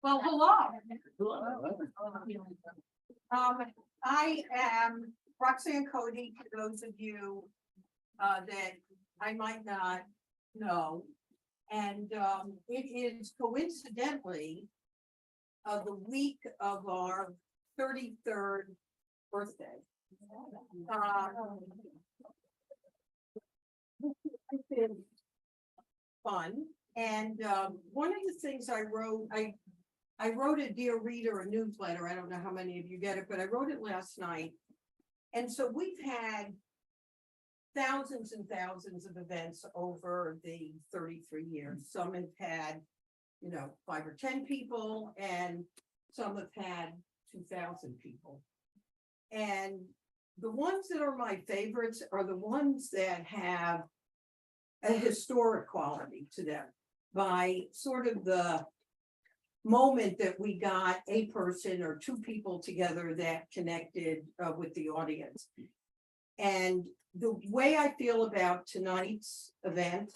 Well, hello. I am Roxanne Cody, to those of you that I might not know. And it is coincidentally the week of our 33rd birthday. It's been fun. And one of the things I wrote a Dear Reader, a newsletter. I don't know how many of you get it, but I wrote it last night. And so we've had thousands and thousands of events over the 33 years. Some have had, 5 or 10 people, and some have had 2,000 people. And the ones that are my favorites are the ones that have a historic quality to them, by sort of the moment that we got a person or two people together that connected with the audience. And the way I feel about tonight's event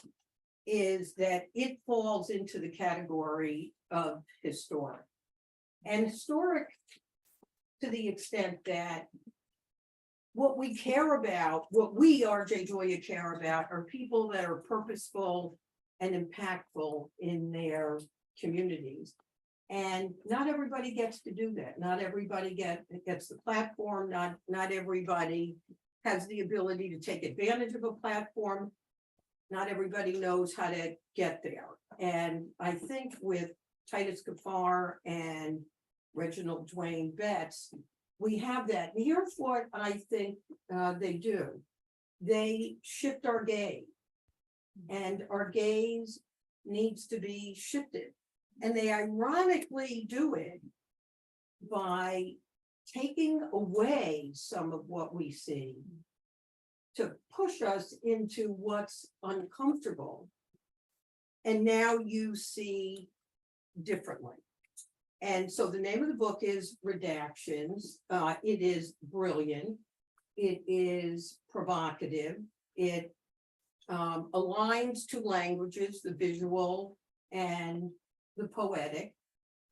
is that it falls into the category of historic. And historic to the extent that what we care about, what we, RJ Joya, care about are people that are purposeful and impactful in their communities. And not everybody gets to do that. Not everybody gets the platform. Not everybody has the ability to take advantage of a platform. Not everybody knows how to get there. And I think with Titus Kaphar and Reginald Dwayne Betts, we have that. And here's what I think they do. They shift our gaze. And our gaze needs to be shifted. And they ironically do it by taking away some of what we see to push us into what's uncomfortable. And now you see differently. And so the name of the book is Redactions. It is brilliant. It is provocative. It aligns two languages, the visual and the poetic.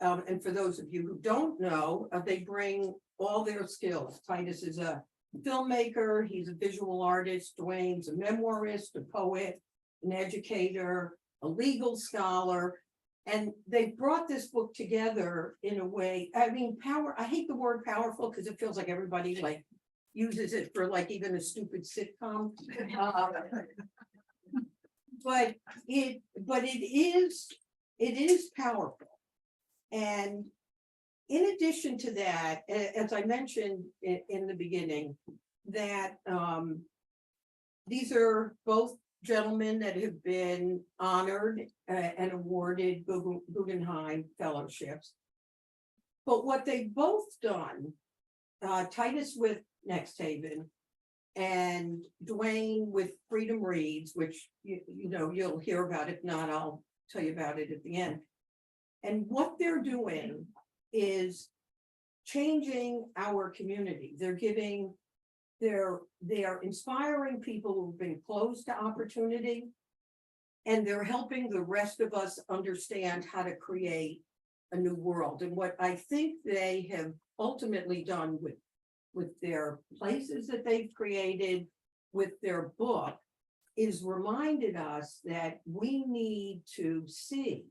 And for those of you who don't know, they bring all their skills. Titus is a filmmaker, he's a visual artist, Dwayne's a memoirist, a poet, an educator, a legal scholar. And they brought this book together in a way, I hate the word powerful because it feels like everybody uses it for even a stupid sitcom. But it is powerful. And in addition to that, as I mentioned in the beginning, that these are both gentlemen that have been honored and awarded Guggenheim fellowships. But what they've both done, Titus with Next Haven and Dwayne with Freedom Reads, which you'll hear about. If not, I'll tell you about it at the end. And what they're doing is changing our community. They're inspiring people who've been closed to opportunity, and they're helping the rest of us understand how to create a new world. And what I think they have ultimately done with their places that they've created, with their book, is reminded us that we need to see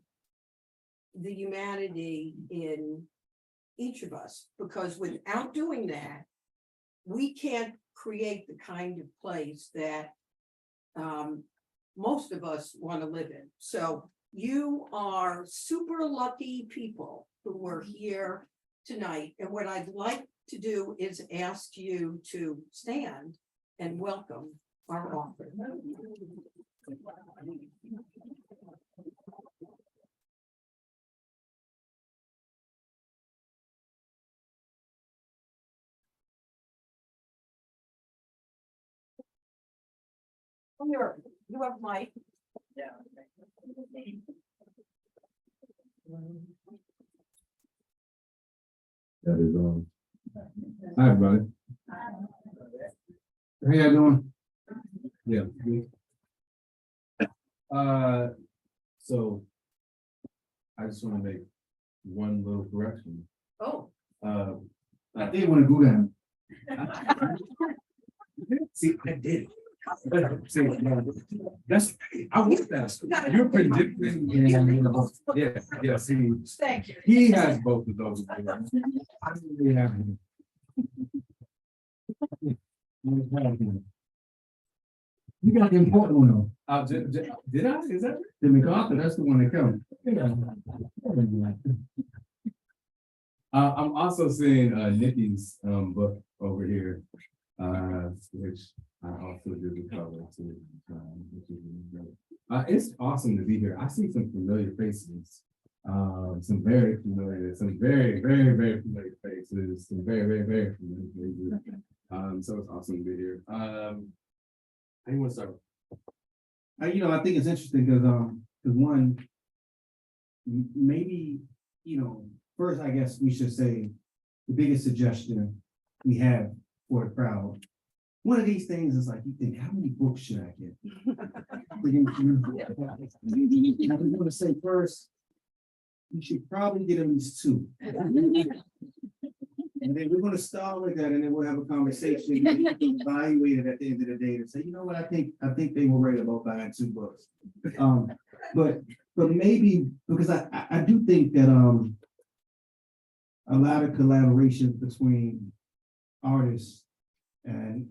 the humanity in each of us, because without doing that, we can't create the kind of place that most of us want to live in. So you are super lucky people who are here tonight. And what I'd like to do is ask you to stand and welcome our author. You have Mike. Yeah. That is on. Hi, everybody. How y'all doing? Yeah. So I just want to make one little correction. Oh. I did want to go down. See, I did. See, that's, I want that. You're predicting. Yeah, see, Thank you. he has both of those. I don't really have him. You got the important one though. Did I? Is that? The MacArthur, that's the one that comes. I'm also seeing Nikki's book over here, which I also did the cover too. Which is really great. It's awesome to be here. I see some familiar faces. Some very familiar, some very, very, very familiar faces, some very, very, very familiar faces. So it's awesome to be here. How you want to start? I think it's interesting because one, maybe, first, I guess we should say the biggest suggestion we have for the crowd. One of these things is like, you think, how many books should I get? I want to say first, you should probably get at least 2. And then we're going to start with that, and then we'll have a conversation, and you can evaluate it at the end of the day and say, you know what, I think they were right about buying 2 books. But maybe because I do think that a lot of collaboration between artists and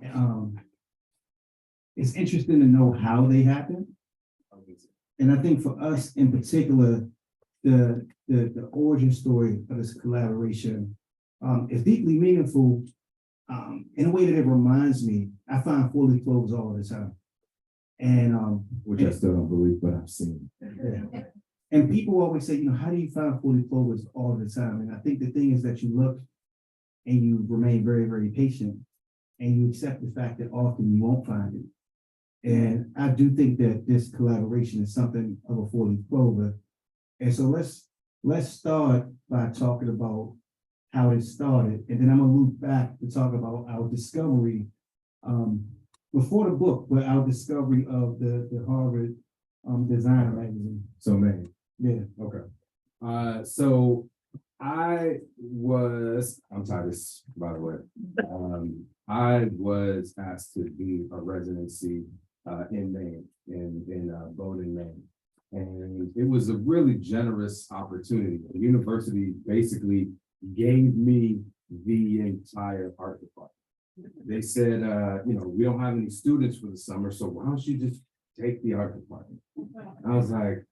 it's interesting to know how they happen. And I think for us in particular, the origin story of this collaboration is deeply meaningful in a way that it reminds me. I find fully clothes all the time. And Which I still don't believe, but I've seen. yeah. And people always say, how do you find fully clothes all the time? And I think the thing is that you look and you remain very, very patient and you accept the fact that often you won't find it. And I do think that this collaboration is something of a fully clover. And so let's start by talking about how it started. And then I'm gonna loop back to talk about our discovery before the book, but our discovery of the Harvard Design magazine. So man. Yeah. Okay. So I'm Titus, by the way. I was asked to do a residency in Maine, in Bowdoin, Maine. And it was a really generous opportunity. The university basically gave me the entire art department. They said, we don't have any students for the summer, so why don't you just take the art department? I was like,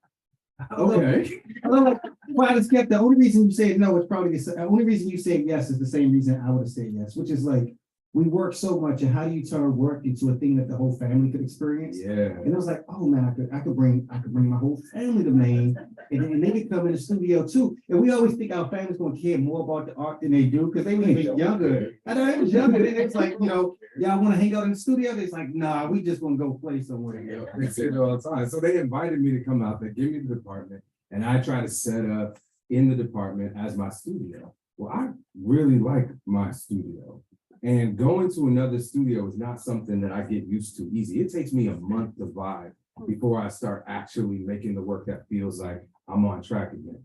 okay. Well, I just get the only reason you say no is probably the only reason you say yes is the same reason I would have said yes, which is like we work so much, and how do you turn work into a thing that the whole family could experience? Yeah. And it was like, oh man, I could bring my whole family to Maine, and they could come in the studio too. And we always think our family's gonna care more about the art than they do because they were even younger. I know I was younger, and it's like, y'all want to hang out in the studio? It's like, nah, we just gonna go play somewhere. They say it all the time. So they invited me to come out there, give me the department, and I try to set up in the department as my studio. Well, I really like my studio. And going to another studio is not something that I get used to easy. It takes me a month to vibe before I start actually making the work that feels like I'm on track again.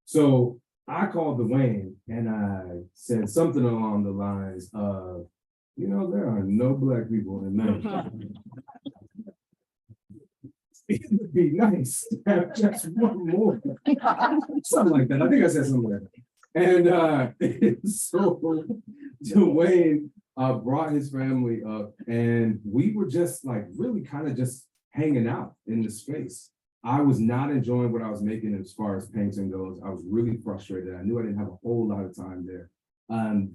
So I called Dwayne and I said something along the lines of, there are no Black people in Maine. It would be nice to have just one more. Something like that. I think I said something like that. And so Dwayne brought his family up, and we were just like really kind of just hanging out in the space. I was not enjoying what I was making as far as painting goes. I was really frustrated. I knew I didn't have a whole lot of time there.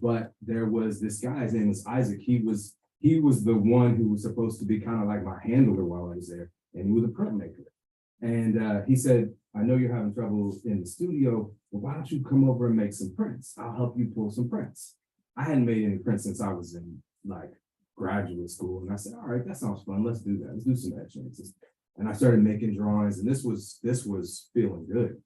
But there was this guy, his name was Isaac. He was the one who was supposed to be kind of like my handler while I was there, and he was a printmaker. And he said, I know you're having trouble in the studio, but why don't you come over and make some prints? I'll help you pull some prints. I hadn't made any prints since I was in like graduate school. And I said, all right, that sounds fun. Let's do that. Let's do some etchings. And I started making drawings, and this was feeling good.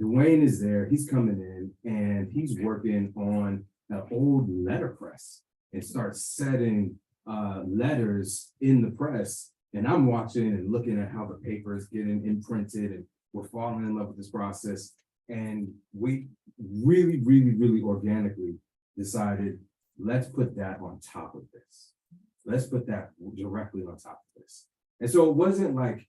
Dwayne is there, he's coming in, and he's working on an old letterpress and starts setting letters in the press. And I'm watching and looking at how the paper is getting imprinted, and we're falling in love with this process. And we really organically decided, let's put that on top of this. Let's put that directly on top of this. And so it wasn't like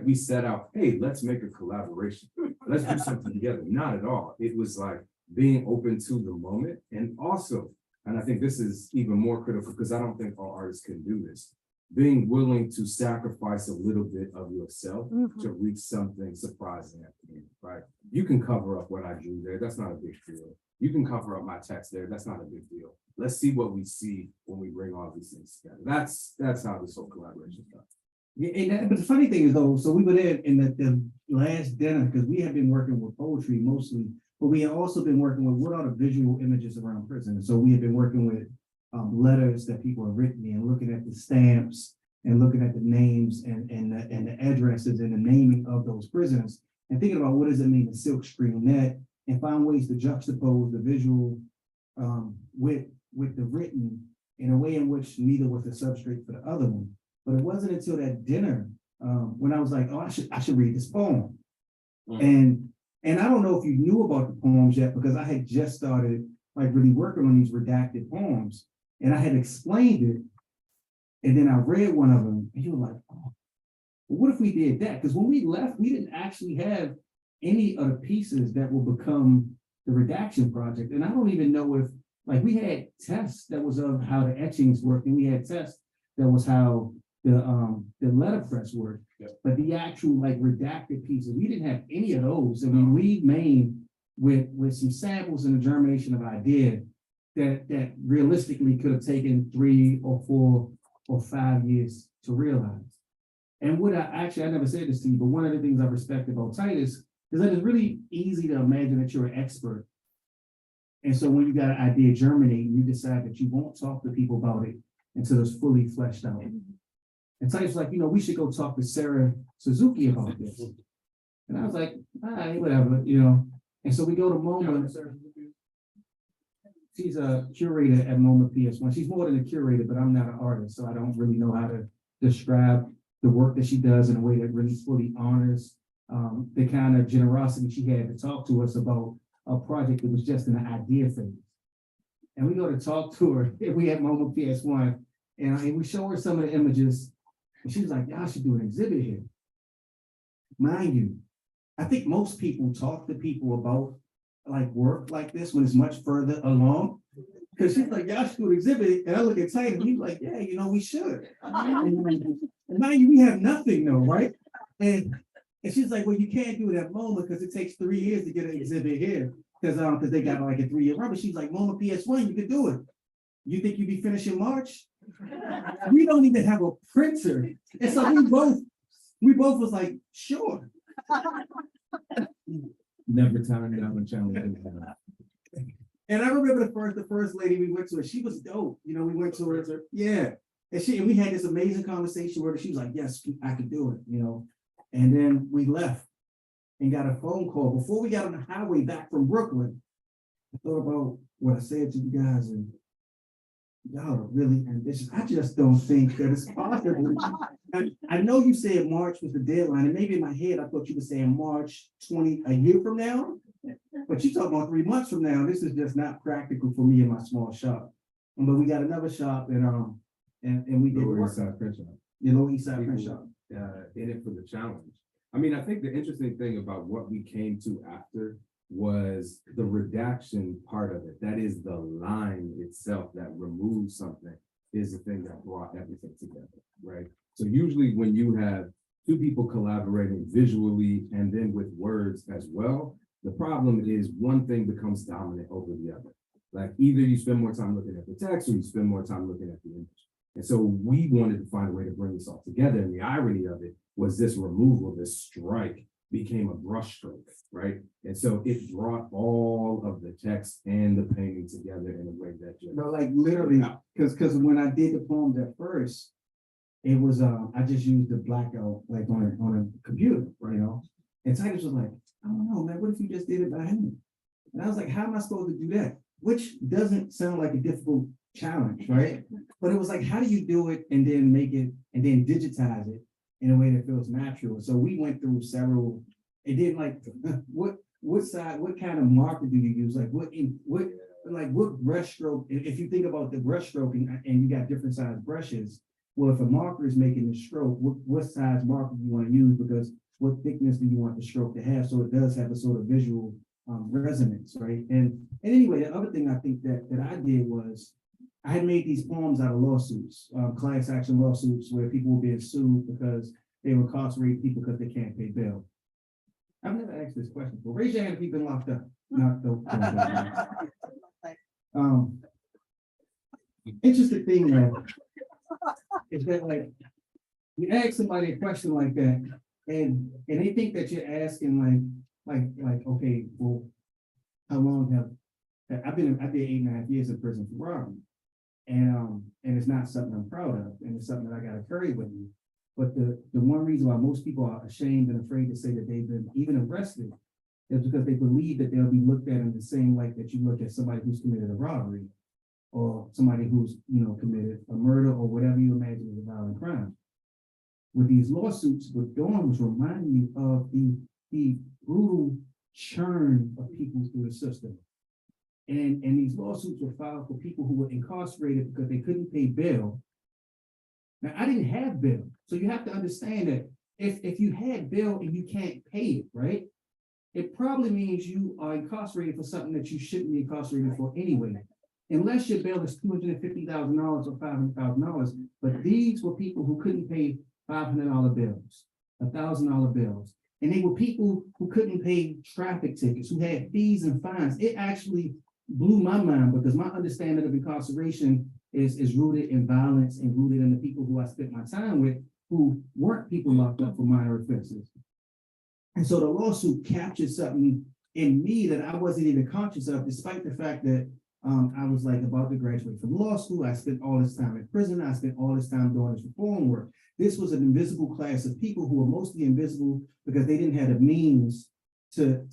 we set out, hey, let's make a collaboration. Let's do something together. Not at all. It was like being open to the moment. And also, and I think this is even more critical because I don't think all artists can do this, being willing to sacrifice a little bit of yourself to reach something surprising at the end, right? You can cover up what I drew there. That's not a big deal. You can cover up my text there. That's not a big deal. Let's see what we see when we bring all these things together. That's how this whole collaboration starts. Yeah, but the funny thing is though, so we were there in the last dinner, because we have been working with poetry mostly, but we have also been working with what are the visual images around prison. And so we have been working with letters that people have written and looking at the stamps and looking at the names and the addresses and the naming of those prisons and thinking about what does it mean to silk screen that and find ways to juxtapose the visual with the written in a way in which neither was the substrate for the other one. But it wasn't until that dinner when I was like, oh, I should read this poem. And I don't know if you knew about the poems yet, because I had just started like really working on these redacted poems, and I had explained it, and then I read one of them, and you were like, oh, well, what if we did that? Because when we left, we didn't actually have any of the pieces that will become the Redaction project, and I don't even know if like we had tests that was of how the etchings worked, and we had tests that was how the letterpress worked, but the actual like redacted pieces, we didn't have any of those. And we made with some samples and the germination of idea that realistically could have taken 3 or 4 or 5 years to realize. And what I never said this to you, but one of the things I respect about Titus is that it's really easy to imagine that you're an expert. And so when you got an idea germinating, you decide that you won't talk to people about it until it's fully fleshed out. And Titus was like, we should go talk to Sarah Suzuki about this. And I was like, all right, whatever, And so we go to MoMA. She's a curator at MoMA PS1. She's more than a curator, but I'm not an artist, so I don't really know how to describe the work that she does in a way that really fully honors the kind of generosity she had to talk to us about a project that was just in the idea phase. And we go to talk to her, we had MoMA PS1, and we show her some of the images, and she was like, y'all should do an exhibit here. Mind you, I think most people talk to people about like work like this when it's much further along. Because she's like, y'all should do an exhibit. And I look at Titan, and he's like, yeah, we should. And mind you, we have nothing though, right? And she's like, well, you can't do it at MoMA because it takes 3 years to get an exhibit here. Because they got like a 3-year run. But she's like, MoMA PS1, you could do it. You think you'd be finished in March? We don't even have a printer. And so we both was like, sure. Never turned down a challenge. And I remember the first lady we went to, and she was dope. We went to her, yeah. And we had this amazing conversation where she was like, yes, I could do it, And then we left and got a phone call. Before we got on the highway back from Brooklyn, I thought about what I said to you guys, and y'all are really ambitious. I just don't think that it's possible. I know you said March was the deadline, and maybe in my head I thought you were saying March 20, a year from now. But you talking about 3 months from now. This is just not practical for me in my small shop. But we got another shop, and we did Lower work. East Side print shop. Lower East Side print shop. In it for the challenge. I mean, I think the interesting thing about what we came to after was the redaction part of it. That is the line itself that removes something is the thing that brought everything together, right? So usually when you have 2 people collaborating visually and then with words as well, the problem is one thing becomes dominant over the other. Like either you spend more time looking at the text or you spend more time looking at the image. And so we wanted to find a way to bring this all together. And the irony of it was this removal, this strike became a brushstroke, right? And so it brought all of the text and the painting together in a way that just like literally, because when I did the poems at first, it was I just used the blackout like on a computer, And Titus was like, I don't know, man, what if you just did it by hand? And I was like, how am I supposed to do that? Which doesn't sound like a difficult challenge, right? But it was like, how do you do it and then make it and then digitize it in a way that feels natural? So we went through several, it didn't like what what kind of marker do you use? Like what brush stroke, if you think about the brush stroke and you got different size brushes, well, if a marker is making the stroke, what size marker do you want to use? Because what thickness do you want the stroke to have? So it does have a sort of visual resonance, right? And anyway, the other thing I think that I did was I had made these poems out of lawsuits, class action lawsuits where people were being sued because they were incarcerated people because they can't pay bail. I've never asked this question before. Raise your hand if you've been locked up. Interesting thing is that like you ask somebody a question like that, and they think that you're asking like okay, well, how long have I did 8.5 years in prison for robbery, and it's not something I'm proud of, and it's something that I got to carry with me. But the one reason why most people are ashamed and afraid to say that they've been even arrested is because they believe that they'll be looked at in the same light that you look at somebody who's committed a robbery or somebody who's, committed a murder or whatever you imagine is a violent crime. With these lawsuits, what Dawn was reminding you of the brutal churn of people through the system. And these lawsuits were filed for people who were incarcerated because they couldn't pay bail. Now, I didn't have bail. So you have to understand that if you had bail and you can't pay it, right? It probably means you are incarcerated for something that you shouldn't be incarcerated for anyway. Unless your bail is $250,000 or $500,000. But these were people who couldn't pay $500 bills, $1,000 bills. And they were people who couldn't pay traffic tickets, who had fees and fines. It actually blew my mind because my understanding of incarceration is rooted in violence and rooted in the people who I spent my time with who weren't people locked up for minor offenses. And so the lawsuit captured something in me that I wasn't even conscious of, despite the fact that I was like about to graduate from law school. I spent all this time in prison. I spent all this time doing this reform work. This was an invisible class of people who were mostly invisible because they didn't have the means to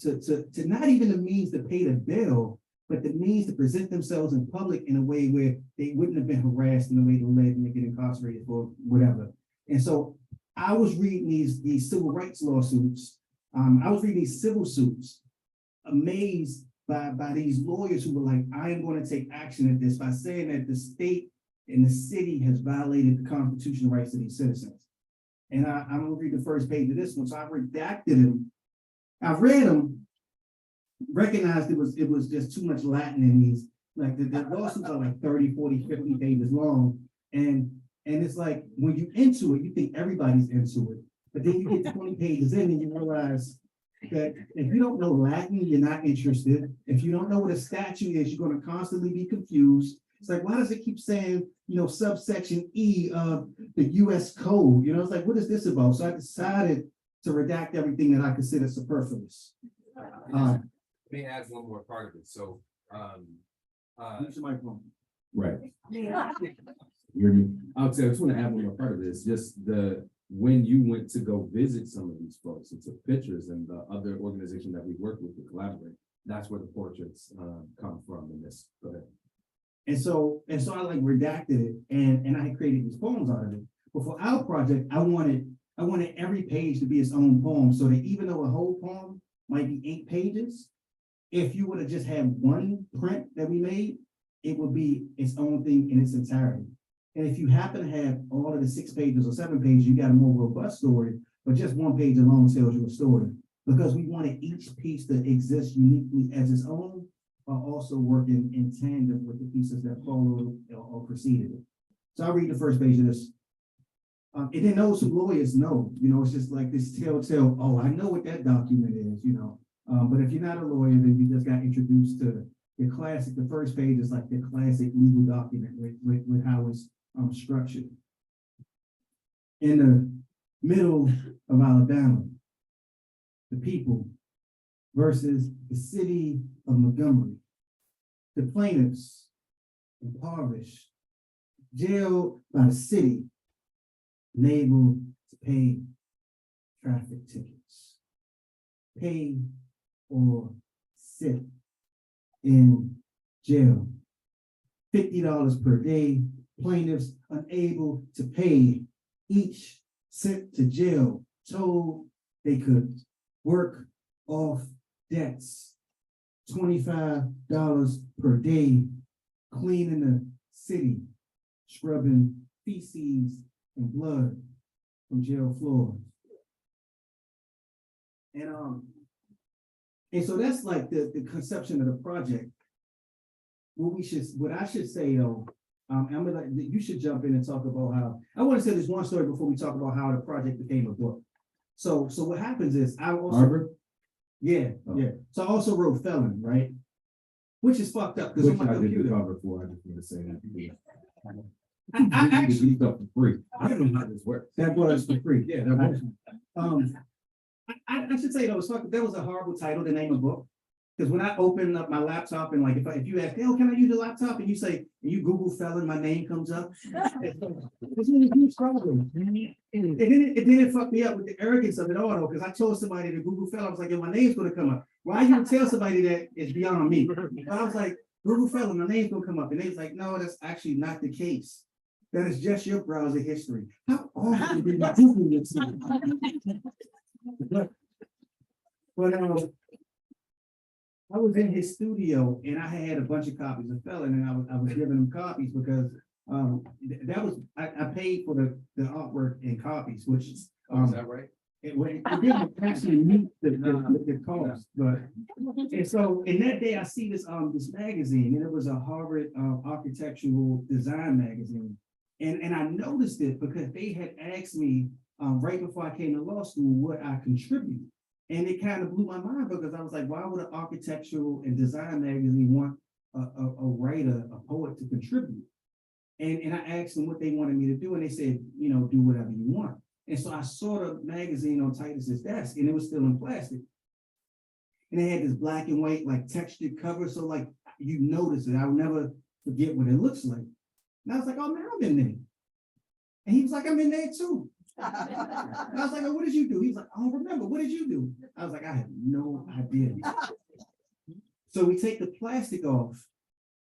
not even the means to pay the bill, but the means to present themselves in public in a way where they wouldn't have been harassed in the way they led and they get incarcerated for whatever. And so I was reading these civil rights lawsuits. I was reading these civil suits, amazed by these lawyers who were like, I am going to take action at this by saying that the state and the city has violated the constitutional rights of these citizens. And I'm going to read the first page of this one. So I redacted them. I read them, recognized it was just too much Latin in these. Like the lawsuits are like 30, 40, 50 pages long. And it's like, when you're into it, you think everybody's into it. But then you get 20 pages in and you realize that if you don't know Latin, you're not interested. If you don't know what a statute is, you're going to constantly be confused. It's like, why does it keep saying, subsection E of the US code? It's like, what is this about? So I decided to redact everything that I consider superfluous. Let me add one more part of it. So, Use your microphone. Right. You hear me? I just want to add one more part of this. Just when you went to go visit some of these folks and took pictures, and the other organization that we work with to collaborate, that's where the portraits come from in this. Go ahead. And so I like redacted it and I had created these poems out of it. But for our project, I wanted every page to be its own poem, so that even though a whole poem might be 8 pages, if you would have just had one print that we made, it would be its own thing in its entirety. And if you happen to have all of the 6 pages or 7 pages, you got a more robust story, but just one page alone tells you a story. Because we wanted each piece to exist uniquely as its own, while also working in tandem with the pieces that followed or preceded it. So I'll read the first page of this. And then those who lawyers know, it's just like this telltale, oh, I know what that document is, But if you're not a lawyer, then you just got introduced to the classic, the first page is like the classic legal document with how it's structured. In the middle of Alabama, the people versus the city of Montgomery. The plaintiffs, impoverished, jailed by the city, unable to pay traffic tickets, pay or sit in jail. $50 per day, plaintiffs unable to pay, each sent to jail, told they could work off debts, $25 per day, cleaning the city, scrubbing feces and blood from jail floors. And so that's like the conception of the project. What I should say though, I'm gonna, you should jump in and talk about how, I want to say this one story before we talk about how the project became a book. So what happens is I also, Harvard, yeah. So I also wrote Felon, right? Which is fucked up because which on my I did the computer. cover for, I just want to say that. I actually, Stuff for free. I don't know how this works. that was for free. Yeah, that was. I should say though, that was a horrible title to name a book. Because when I open up my laptop and like, if you ask, oh, can I use your laptop? And you say, and you Google Felon, my name comes up. It's a huge problem. And then it fucked me up with the arrogance of it all though, because I told somebody to Google Felon, I was like, yo, my name's gonna come up. Why you would tell somebody that is beyond me? But I was like, Google Felon, my name's gonna come up. And they was like, no, that's actually not the case. That is just your browser history. How often did you Google yourself? But I was in his studio and I had a bunch of copies of Felon and I was giving him copies because that was I paid for the artwork and copies, which Is that right? it didn't actually meet the cost, but and so in that day I see this magazine and it was a Harvard architectural design magazine. And I noticed it because they had asked me right before I came to law school what I contribute. And it kind of blew my mind because I was like, why would an architectural and design magazine want a writer, a poet to contribute? And I asked them what they wanted me to do. And they said, you know, do whatever you want. And so I saw the magazine on Titus's desk and it was still in plastic. And they had this black and white, like textured cover. So like you notice it, I'll never forget what it looks like. And I was like, oh man, I'm in there. And he was like, I'm in there too. And I was like, oh, what did you do? He was like, I don't remember. What did you do? I was like, I have no idea. So we take the plastic off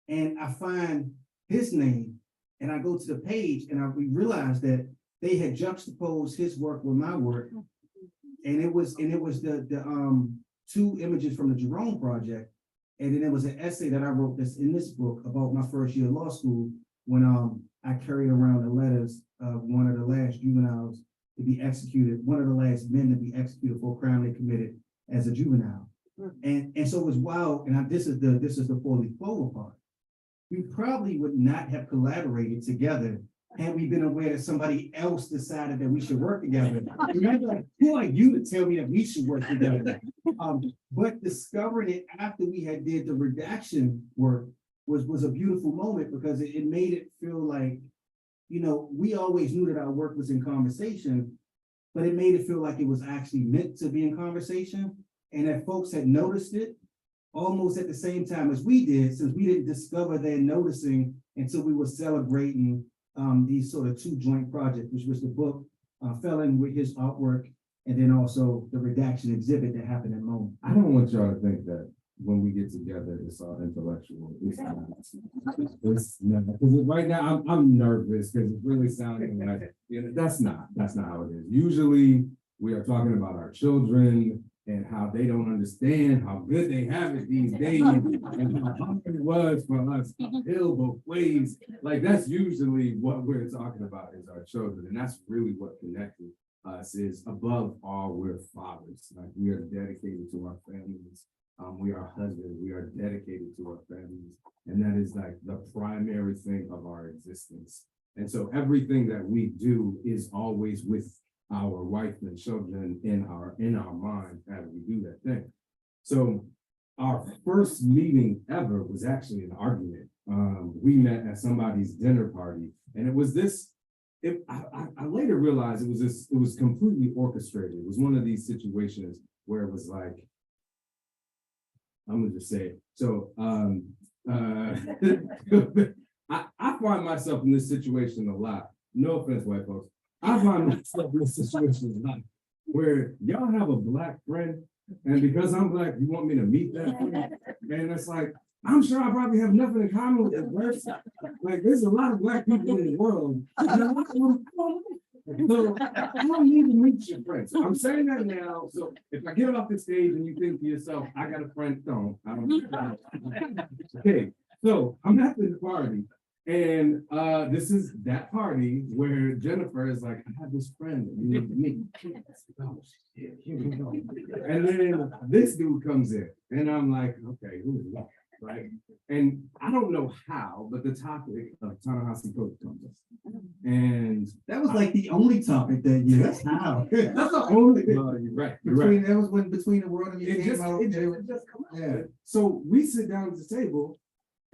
and I find his name and I go to the page and we realized that they had juxtaposed his work with my work. And it was the two images from the Jerome Project. And then there was an essay that I wrote that's in this book about my first year of law school when I carried around the letters of one of the last juveniles to be executed, one of the last men to be executed for a crime they committed as a juvenile. And so it was wild, and this is the fully forward part. We probably would not have collaborated together had we been aware that somebody else decided that we should work together. Remember, like, who are you to tell me that we should work together? But discovering it after we had did the redaction work was a beautiful moment because it made it feel like, you know, we always knew that our work was in conversation, but it made it feel like it was actually meant to be in conversation and that folks had noticed it almost at the same time as we did, since we didn't discover their noticing until we were celebrating these sort of two joint projects, which was the book Felon with his artwork and then also the redaction exhibit that happened at MoMA. I don't want y'all to think that when we get together, it's all intellectual. It's not. Because right now I'm nervous because it's really sounding like, you know, that's not how it is. Usually we are talking about our children and how they don't understand how good they have it these days and how hard it was for us uphill both ways. Like that's usually what we're talking about is our children. And that's really what connected us is above all, we're fathers. Like we are dedicated to our families. We are husbands, we are dedicated to our families. And that is like the primary thing of our existence. And so everything that we do is always with our wife and children in our mind as we do that thing. So our first meeting ever was actually an argument. We met at somebody's dinner party and it was this, I later realized it was completely orchestrated. It was one of these situations where it was like, I'm gonna just say it. So I find myself in this situation a lot. No offense, white folks. I find myself in this situation a lot where y'all have a black friend, and because I'm black, you want me to meet that friend? And it's like, I'm sure I probably have nothing in common with that person. Like, there's a lot of black people in the world. So, I don't need to meet your friends. I'm saying that now, so if I get off the stage and you think to yourself, I got a friend, don't. I don't. Okay, so I'm at this party. And this is that party where Jennifer is like, I have this friend that you need to meet. Oh, shit, here we go. And then this dude comes in, and I'm like, okay, who is that? Right? And I don't know how, but the topic of Ta-Nehisi Coates comes up. And That was like the only topic that you, that's how. that's the only, well, you're right, you're right. Between, that was when Between the World and You It came just, out. it just come out. Yeah. So we sit down at the table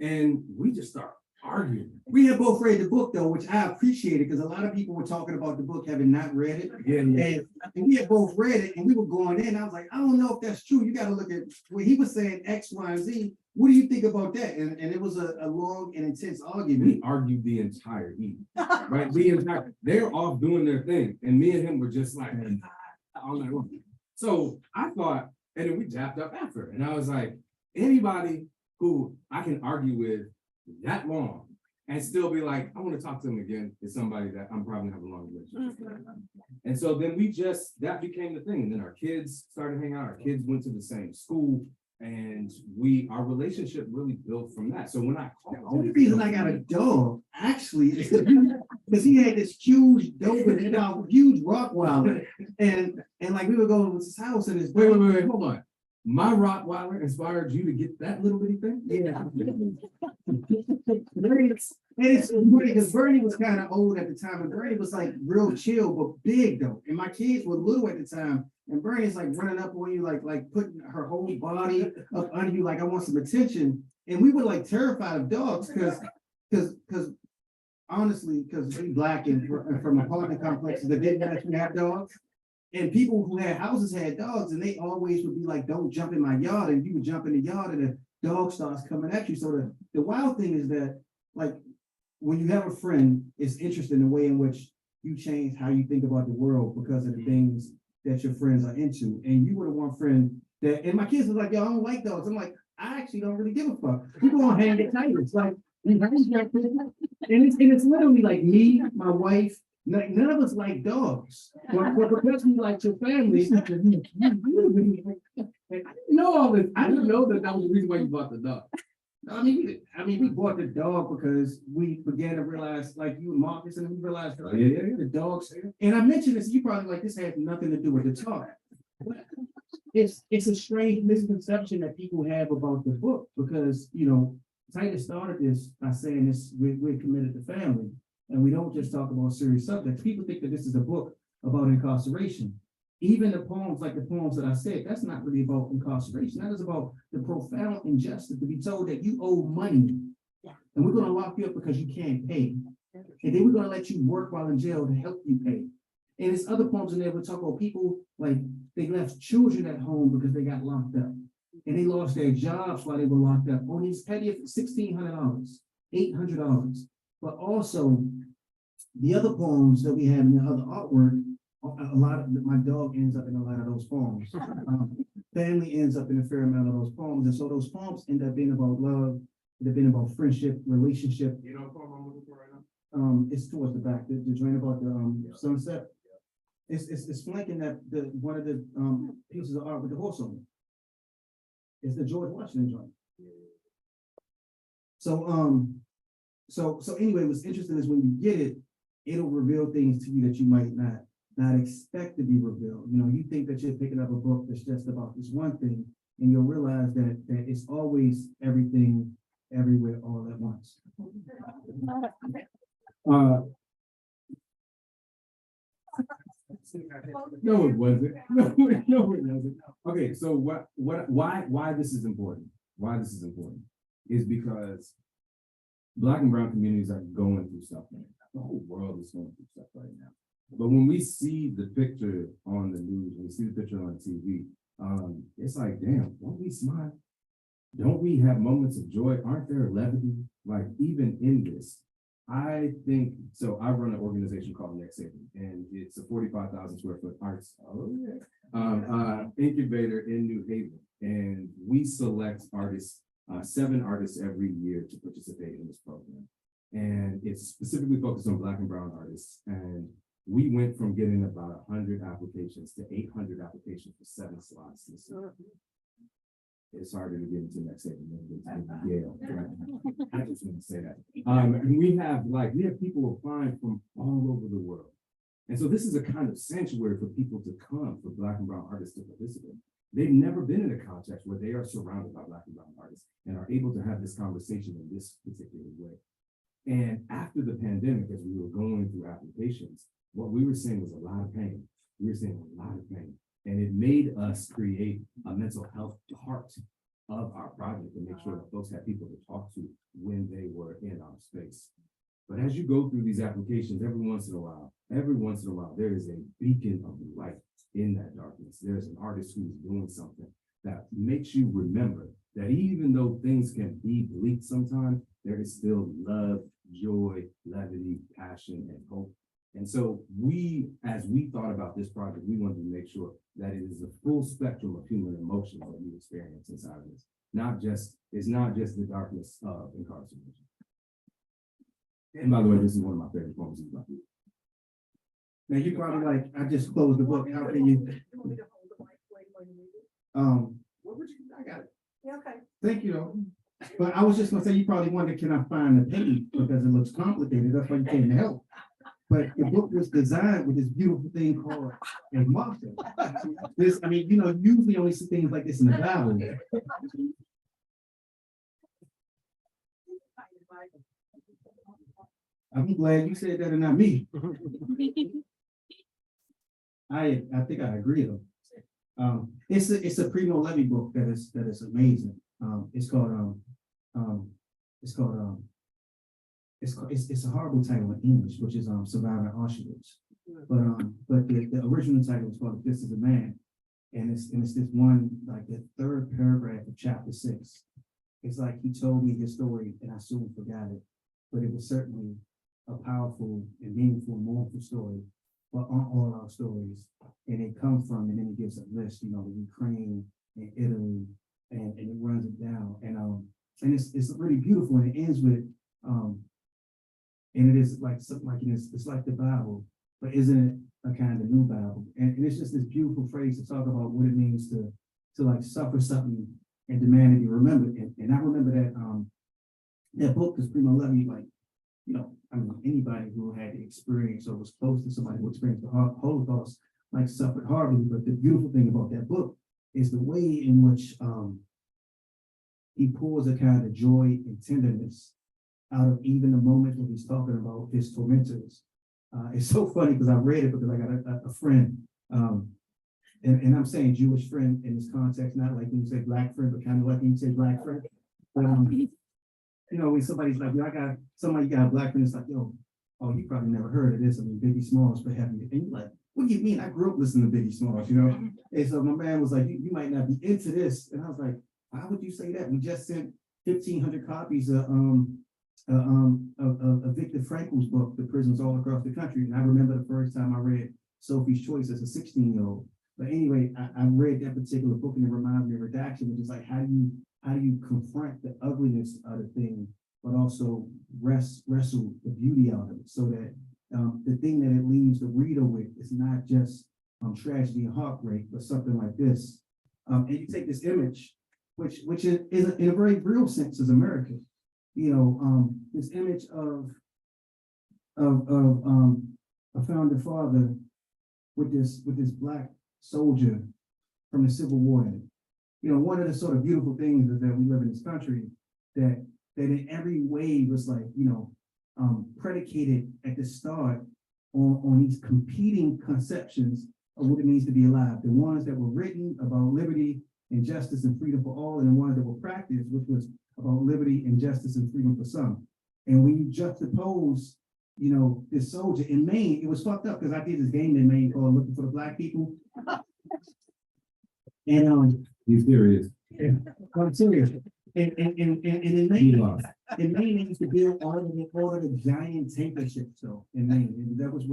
and we just start arguing. We had both read the book though, which I appreciated because a lot of people were talking about the book having not read it. Yeah, yeah. And we had both read it and we were going in. I was like, I don't know if that's true. You got to look at where he was saying X, Y, and Z. What do you think about that? And it was a long and intense We argument. argued the entire evening, right? They're off doing their thing, and me and him were just like, all night long. So I thought, and then we japped up after, and I was like, anybody who I can argue with that long and still be like, I want to talk to them again, is somebody that I'm probably gonna have a long relationship with. And so then that became the thing. And then our kids started hanging out, our kids went to the same school. And our relationship really built from that. So when I The only reason I got a dog actually is because he had this huge Doberman, huge Rottweiler. And like we would go to his house and his. wait, hold on. My Rottweiler inspired you to get that little bitty thing? Yeah. And it's funny because Bernie was kind of old at the time, and Bernie was like real chill, but big though. And my kids were little at the time, and Bernie's like running up on you, like putting her whole body up under you, like I want some attention. And we were like terrified of dogs because honestly, because we Black and from apartment complexes that didn't actually have dogs. And people who had houses had dogs, and they always would be like, don't jump in my yard. And you would jump in the yard and the dog starts coming at you. So the wild thing is that, like, when you have a friend, it's interesting the way in which you change how you think about the world because of the things that your friends are into. And you were the one friend that, and my kids were like, yo, I don't like dogs. I'm like, I actually don't really give a fuck. We go on hang at Titus. Like, and it's literally like me, my wife. None of us like dogs, but because we like your family. I didn't know all this. I didn't know that was the reason why you bought the dog. I mean, we bought the dog because we began to realize, like you and Marcus, and we realized, Oh, yeah. the dogs. And I mentioned this, you probably like, this has nothing to do with the talk. It's a strange misconception that people have about the book because, Titus started this by saying this, we're committed to family. And we don't just talk about serious subjects. People think that this is a book about incarceration. Even the poems, like the poems that I said, that's not really about incarceration. That is about the profound injustice to be told that you owe money. And we're going to lock you up because you can't pay. And then we're going to let you work while in jail to help you pay. And there's other poems in there we talk about people like they left children at home because they got locked up. And they lost their jobs while they were locked up. On these petty $1,600, $800. But also, the other poems that we have in the other artwork, a lot of my dog ends up in a lot of those poems. Family ends up in a fair amount of those poems. And so those poems end up being about love, they've been about friendship, relationship. You know what poem I'm looking for right now? It's towards the back, the joint about the sunset. It's flanking that one of the pieces of art with the horse on it. It's the George Washington joint. So anyway, what's interesting is when you get it, it'll reveal things to you that you might not expect to be revealed. You think that you're picking up a book that's just about this one thing, and you'll realize that it's always everything, everywhere, all at once. No, it wasn't. No, it wasn't. Okay, so why this is important? Why this is important is because Black and brown communities are going through stuff right now. The whole world is going through stuff right now. But when we see the picture on the news, when we see the picture on TV, it's like, damn, don't we smile? Don't we have moments of joy? Aren't there levity? Like even in this, I think, so I run an organization called Next Haven, and it's a 45,000 square foot arts incubator in New Haven. And we select artists, 7 artists every year to participate in this program. And it's specifically focused on Black and brown artists. And We went from getting about 100 applications to 800 applications for 7 slots this year. It's harder to get into next segment than Yale. Right? I just want to say that. And we have people applying from all over the world. And so this is a kind of sanctuary for people to come, for Black and brown artists to participate. They've never been in a context where they are surrounded by Black and brown artists and are able to have this conversation in this particular way. And after the pandemic, as we were going through applications, what we were seeing was a lot of pain. We were seeing a lot of pain. And it made us create a mental health part of our project to make sure that folks had people to talk to when they were in our space. But as you go through these applications, every once in a while, there is a beacon of light in that darkness. There's an artist who's doing something that makes you remember that even though things can be bleak sometimes, there is still love, joy, levity, passion, and hope. And so as we thought about this project, we wanted to make sure that it is the full spectrum of human emotion that we experience inside of this. It's not just the darkness of incarceration. And by the way, this is one of my favorite poems. Now you probably like, I just closed the book. How can you? What would you, I got it. Yeah, okay. Thank you though. But I was just gonna say, you probably wonder, can I find the page because it looks complicated? That's why you came to help. But the book was designed with this beautiful thing called a marker. This, I mean, usually only see things like this in the Bible. I'm glad you said that and not me. I think I agree though. It's a Primo Levi book that is amazing. It's a horrible title in English, which is Surviving Auschwitz. But the original title is called This Is a Man. And it's this one, like the third paragraph of chapter 6. It's like he told me his story and I soon forgot it. But it was certainly a powerful and meaningful, mournful story. But aren't all our stories. And it comes from, and then it gives a list, the Ukraine and Italy, and it runs it down. And it's really beautiful, and it ends with and it is like something like it's like the Bible, but isn't it a kind of new Bible? And it's just this beautiful phrase to talk about what it means to like suffer something and demand to be remembered. And I remember that book is Primo Levi, like, anybody who had the experience or was close to somebody who experienced the Holocaust, like suffered horribly. But the beautiful thing about that book is the way in which he pours a kind of joy and tenderness out of even the moment when he's talking about his tormentors. It's so funny because I read it because I got a friend, and I'm saying Jewish friend in this context, not like when you say Black friend, but kind of like when you say Black friend. But, when somebody's like, I got somebody got a Black friend, it's like, yo, oh, you probably never heard of this. I mean, Biggie Smalls, but have you? And you're like, what do you mean? I grew up listening to Biggie Smalls, And so my man was like, you might not be into this. And I was like, why would you say that? We just sent 1,500 copies of Viktor Frankl's book, The Prisons All Across the Country. And I remember the first time I read Sophie's Choice as a 16-year-old. But anyway, I read that particular book and it reminds me of Redaction, which is like, how do you confront the ugliness of the thing, but also wrestle the beauty out of it, so that the thing that it leaves the reader with is not just tragedy and heartbreak, but something like this. And you take this image, which is in a very real sense is America. This image of a founding father with this Black soldier from the Civil War. One of the sort of beautiful things is that we live in this country that in every way was like, predicated at the start on these competing conceptions of what it means to be alive. The ones that were written about liberty and justice and freedom for all, and the ones that were practiced, which was about liberty and justice and freedom for some. And when you juxtapose, this soldier in Maine, it was fucked up because I did this game in Maine called Looking for the Black People. And He's serious. I'm serious. And in Maine, they used to build all of the giant tanker ships though in Maine. And that was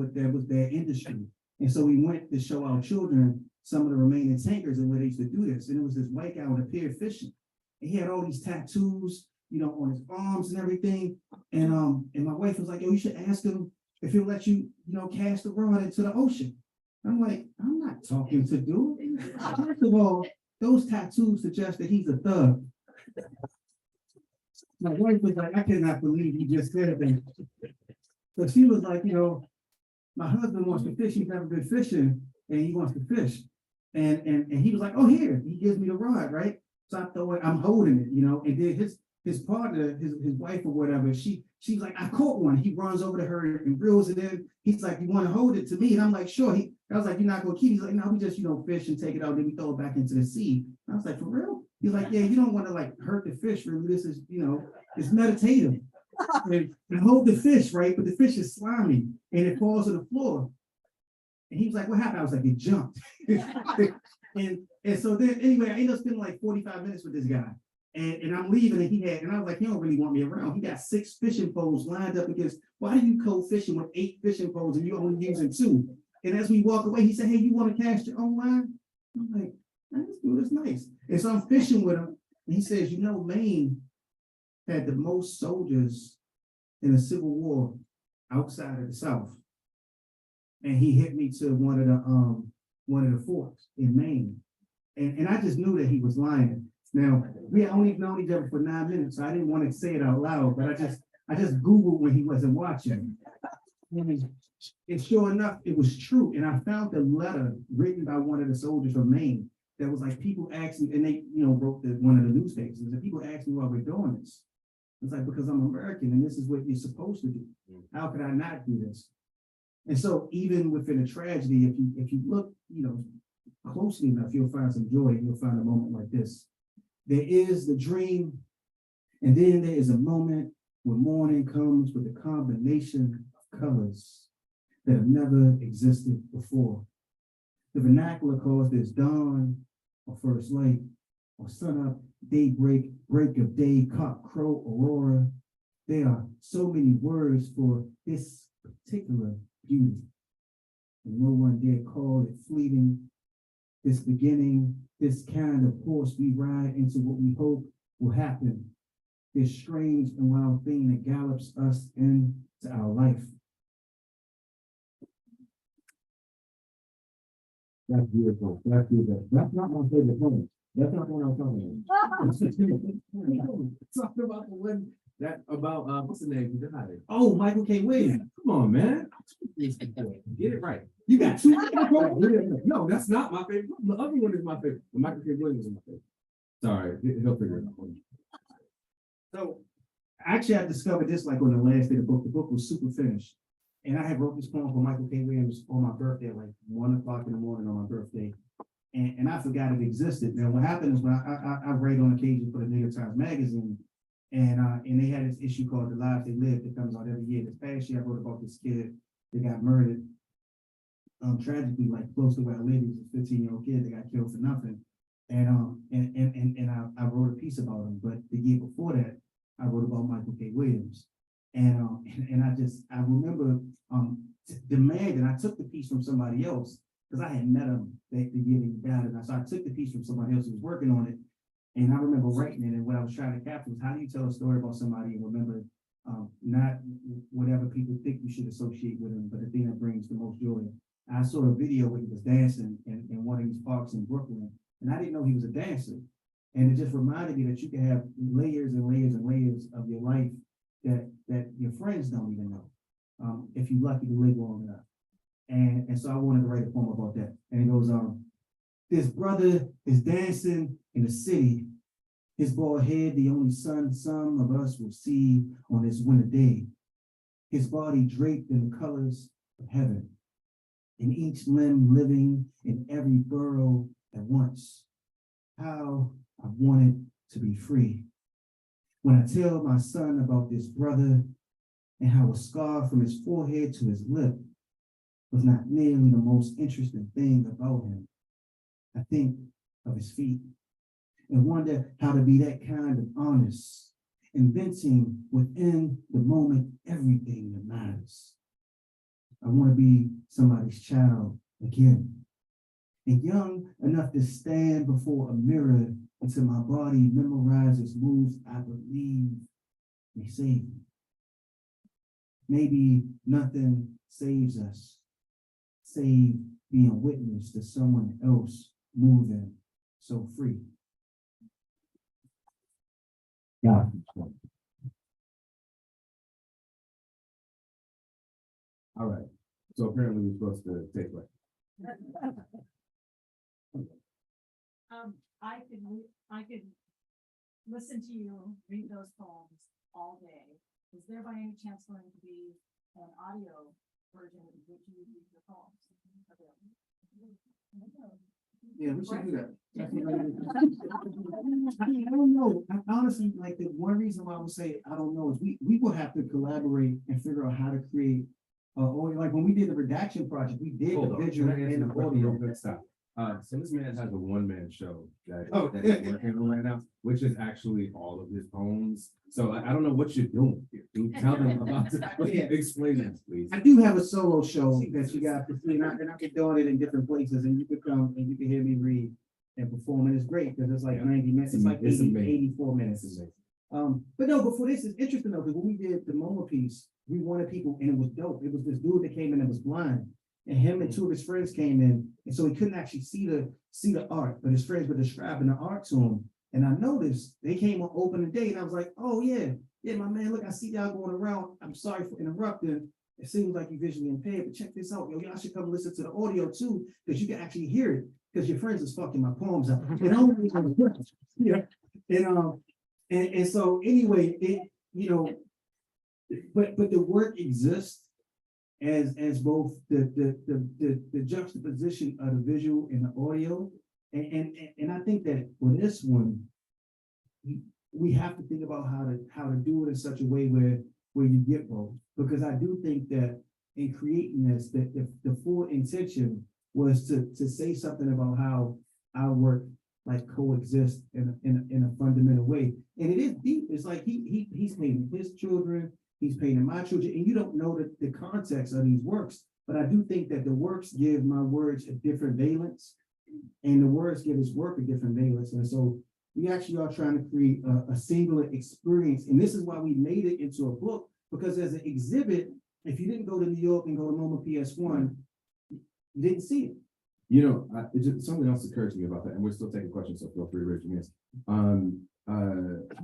their industry. And so we went to show our children some of the remaining tankers and where they used to do this. And it was this white guy on a pier fishing. And he had all these tattoos, on his arms and everything. And my wife was like, yo, you should ask him if he'll let you, cast the rod into the ocean. I'm like, I'm not talking to dude. First of all, those tattoos suggest that he's a thug. My wife was like, I cannot believe he just said that. So she was like, my husband wants to fish. He's never been fishing and he wants to fish. And he was like, oh, here, he gives me the rod, right? So I throw it, I'm holding it, and then his partner, his wife or whatever, she's like, I caught one. He runs over to her and reels it in. He's like, you want to hold it to me? And I'm like, sure. I was like, you're not gonna keep it. He's like, no, we just, fish and take it out, then we throw it back into the sea. I was like, for real? He's like, yeah, you don't want to like hurt the fish, really. This is, it's meditative. And hold the fish, right? But the fish is slimy and it falls to the floor. And he was like, what happened? I was like, it jumped. and so then anyway, I ended up spending like 45 minutes with this guy. And I'm leaving and I was like, he don't really want me around. He got 6 fishing poles lined up against, why are you co-fishing with 8 fishing poles and you're only using 2? And as we walk away, he said, hey, you want to cast your own line? I'm like, this dude is nice. And so I'm fishing with him. And he says, Maine had the most soldiers in the Civil War outside of the South. And he hit me to one of the forts in Maine. And I just knew that he was lying. Now, we had only known each other for 9 minutes, so I didn't want to say it out loud, but I just Googled when he wasn't watching. And sure enough, it was true. And I found a letter written by one of the soldiers from Maine that was like, people asking, and they, wrote one of the newspapers, and people asked me why we're doing this. It's like, because I'm American and this is what you're supposed to do. How could I not do this? And so even within a tragedy, if you look, closely enough, you'll find some joy and you'll find a moment like this. There is the dream, and then there is a moment where morning comes with a combination of colors that have never existed before. The vernacular calls this dawn, or first light, or sunup, daybreak, break of day, cock, crow, aurora. There are so many words for this particular beauty, and no one dare call it fleeting. This beginning, this kind of horse we ride into what we hope will happen. This strange and wild thing that gallops us into our life. That's beautiful. That's beautiful. That's not my favorite poem. That's not what I'm talking about. Talking about the one that about what's the name? Who died? Oh, Michael K. Williams. Come on, man. Get it right. You got 2 No, that's not my favorite. The other one is my favorite. The Michael K. Williams is my favorite. Sorry, he'll figure it out. So actually, I discovered this like on the last day of the book. The book was super finished. And I had wrote this poem for Michael K. Williams on my birthday, like 1 o'clock in the morning on my birthday. And I forgot it existed. Now, what happened is when I write on occasion for the New York Times Magazine, and they had this issue called The Lives They Lived that comes out every year. This past year, I wrote about this kid that got murdered tragically, like close to where I live. He was a 15-year-old kid that got killed for nothing. And I wrote a piece about him. But the year before that, I wrote about Michael K. Williams. And I remember demanding, I took the piece from somebody else because I had met him the year that he died. And so I took the piece from somebody else who was working on it. And I remember writing it, and what I was trying to capture was, how do you tell a story about somebody and remember not whatever people think you should associate with them, but the thing that brings the most joy. I saw a video where he was dancing in one of these parks in Brooklyn, and I didn't know he was a dancer. And it just reminded me that you can have layers and layers and layers of your life that your friends don't even know, if you're lucky to live long enough. And so I wanted to write a poem about that. And it goes, this brother is dancing in the city, his bald head, the only sun some of us will see on this winter day. His body draped in the colors of heaven, in each limb living in every burrow at once. How I wanted to be free. When I tell my son about this brother and how a scar from his forehead to his lip was not nearly the most interesting thing about him, I think of his feet and wonder how to be that kind of honest, inventing within the moment everything that matters. I want to be somebody's child again, and young enough to stand before a mirror until my body memorizes moves I believe may save me. maybe nothing saves us, save being a witness to someone else moving so free. Yeah. All right, so apparently we're supposed to take what? I could listen to you read those poems all day. Is there by any chance going to be an audio version of which you read the poems? Yeah, we should do that. I don't know. I honestly, like, the one reason why I would say I don't know is we will have to collaborate and figure out how to create, or like when we did the redaction project, we did Hold the on, visual can I answer and the the question real audio. quick? Stop. So this man has a one-man show that, Oh, that he's working on right now, which is actually all of his poems. So I don't know what you're doing here. Dude, tell them about it. Yeah. Explain that, please. I do have a solo show that you got to see, and I've been doing it in different places, and you could come and you can hear me read and perform, and it's great, because it's like Yeah. 90 minutes, it's like It's 80, amazing. 84 minutes. This is amazing. But no, before this is interesting though, because when we did the MoMA piece, we wanted people, and it was dope. It was this dude that came in that was blind, and him and two of his friends came in, and so he couldn't actually see the art, but his friends were describing the art to him. And I noticed they came on opening day, and I was like, oh yeah, my man, look, I see y'all going around. I'm sorry for interrupting. It seems like you're visually impaired, but check this out, yo, y'all should come listen to the audio too, because you can actually hear it, because your friends is fucking my poems up. And I'm yeah, and so anyway, it, you know, but the work exists as both the juxtaposition of the visual and the audio. And I think that for this one, we have to think about how to do it in such a way where you get both. Because I do think that in creating this, that the full intention was to say something about how our work like coexist in a fundamental way. And it is deep. It's like he's painting his children, he's painting my children, and you don't know the context of these works. But I do think that the works give my words a different valence, and the words give his work a different valence. And so we actually are trying to create a singular experience. And this is why we made it into a book, because as an exhibit, if you didn't go to New York and go to MoMA PS1, you didn't see it. You know, it just something else occurred to me about that, and we're still taking questions, so feel free to raise your hands. I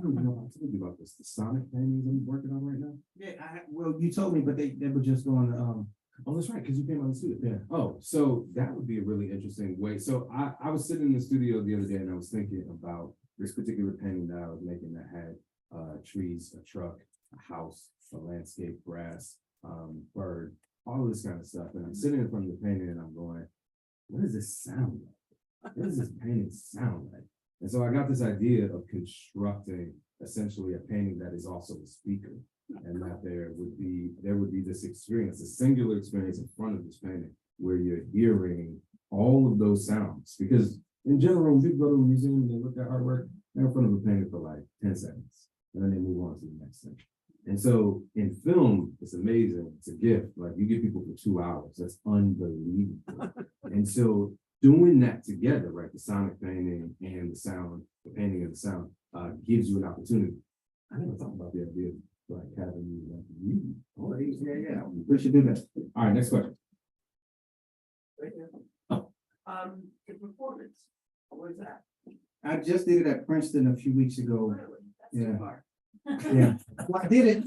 don't know, I told you about this, the Sonic paintings I'm working on right now. Yeah, well, you told me, but they were just doing Oh, that's right, because you came on the studio. Yeah. Oh, so that would be a really interesting way. So I was sitting in the studio the other day and I was thinking about this particular painting that I was making that had trees, a truck, a house, a landscape, grass, bird, all of this kind of stuff. And I'm sitting in front of the painting and I'm going, what does this sound like? What does this painting sound like? And so I got this idea of constructing essentially a painting that is also a speaker. And that there would be this experience, a singular experience in front of this painting where you're hearing all of those sounds. Because in general, when people go to a museum and they look at artwork, they're in front of a painting for like 10 seconds, and then they move on to the next thing. And so in film, it's amazing. It's a gift. Like you get people for 2 hours. That's unbelievable. And so doing that together, right? The sonic painting and the sound, the painting and the sound gives you an opportunity. I never thought about the idea of like having you like read. Oh, yeah. we should do that. All right, next question. The performance, what was that? I just did it at Princeton a few weeks ago. That's too Yeah. far. Yeah, well, I did it,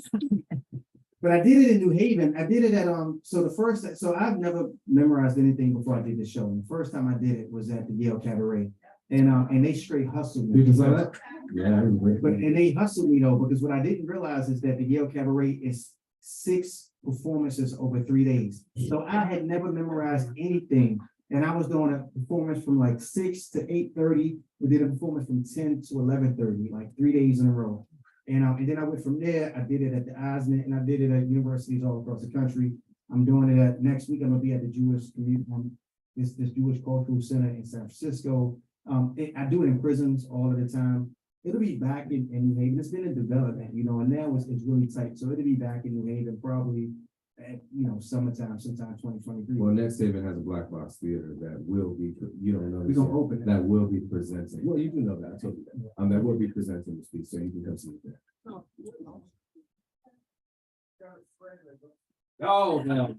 but I did it in New Haven. I did it at so I've never memorized anything before I did the show. And the first time I did it was at the Yale Cabaret, and they straight hustled me. You can say that? Yeah. But they hustled me though, because what I didn't realize is that the Yale Cabaret is 6 performances over 3 days. So I had never memorized anything. And I was doing a performance from like 6 to 8:30. We did a performance from 10 to 11:30, like 3 days in a row. And then I went from there. I did it at the Eisner, and I did it at universities all across the country. I'm doing it at next week. I'm gonna be at the Jewish community, this Jewish Cultural Center in San Francisco. I do it in prisons all of the time. It'll be back in New Haven. It's been in development, and now it's really tight. So it'll be back in New Haven probably at, summertime, sometime 2023. Well, Next Haven has a black box theater that will be, you don't know. We're gonna open it. That will be presenting. Well, you do know that. I told you that. That will be presenting this piece, so you can come see it there. Oh, Oh, no.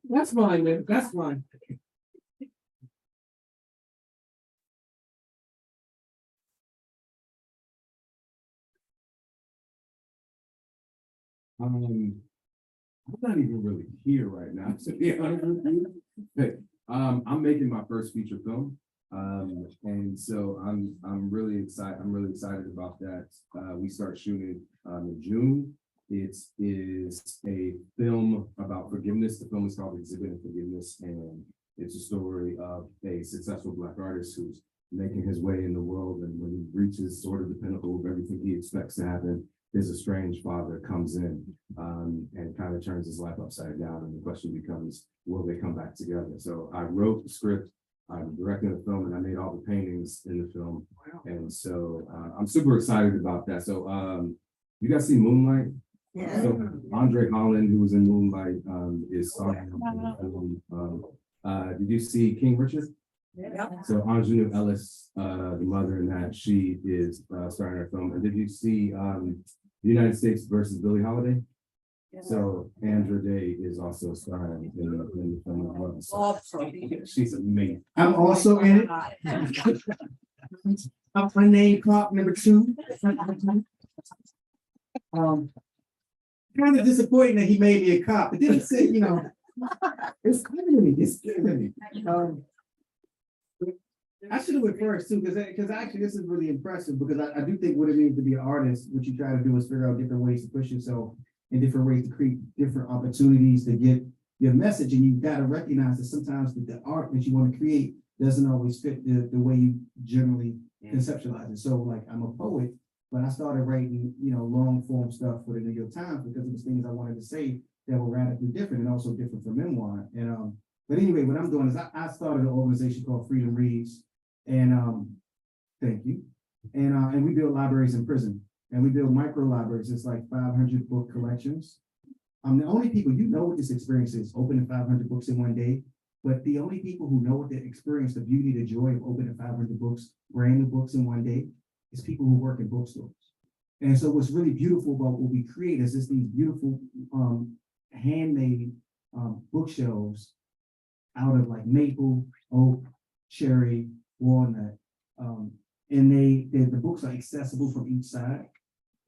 That's fine, man. That's fine. I'm not even really here right now, to be honest with you. But, I'm making my first feature film. And so I'm really excited. I'm really excited about that. We start shooting in June. It is a film about forgiveness. The film is called Exhibiting Forgiveness, and it's a story of a successful Black artist who's making his way in the world. And when he reaches sort of the pinnacle of everything he expects to happen, there's a strange father comes in and kind of turns his life upside down. And the question becomes, will they come back together? So I wrote the script, I'm directing the film, and I made all the paintings in the film. And so I'm super excited about that. So you guys see Moonlight? Yeah. So Andre Holland, who was in Moonlight, is starring. Did you see King Richard? Yeah. So Anjanou Ellis, the mother in that, she is starring her film. And did you see the United States versus Billie Holiday? So Andra Day is also starring in the film as well. So she's amazing. I'm also in it. I'm unnamed cop number 2. Kind of disappointing that he made me a cop. It didn't say, it's killing me. It's killing me. I should have went first too, because actually this is really impressive, because I do think what it means to be an artist, what you try to do is figure out different ways to push yourself and different ways to create different opportunities to get your message. And you've got to recognize that sometimes the art that you want to create doesn't always fit the way you generally conceptualize it. So like, I'm a poet, but I started writing, long form stuff for the New York Times because it was things I wanted to say that were radically different and also different from memoir. And but anyway, what I'm doing is I started an organization called Freedom Reads. And thank you. And we build libraries in prison, and we build micro libraries. It's like 500 book collections. The only people what this experience is, opening 500 books in one day. But the only people who know what the experience, the beauty, the joy of opening 500 books, brand new books in one day, is people who work in bookstores. And so what's really beautiful about what we create is just these beautiful handmade bookshelves out of like maple, oak, cherry, walnut, and the books are accessible from each side,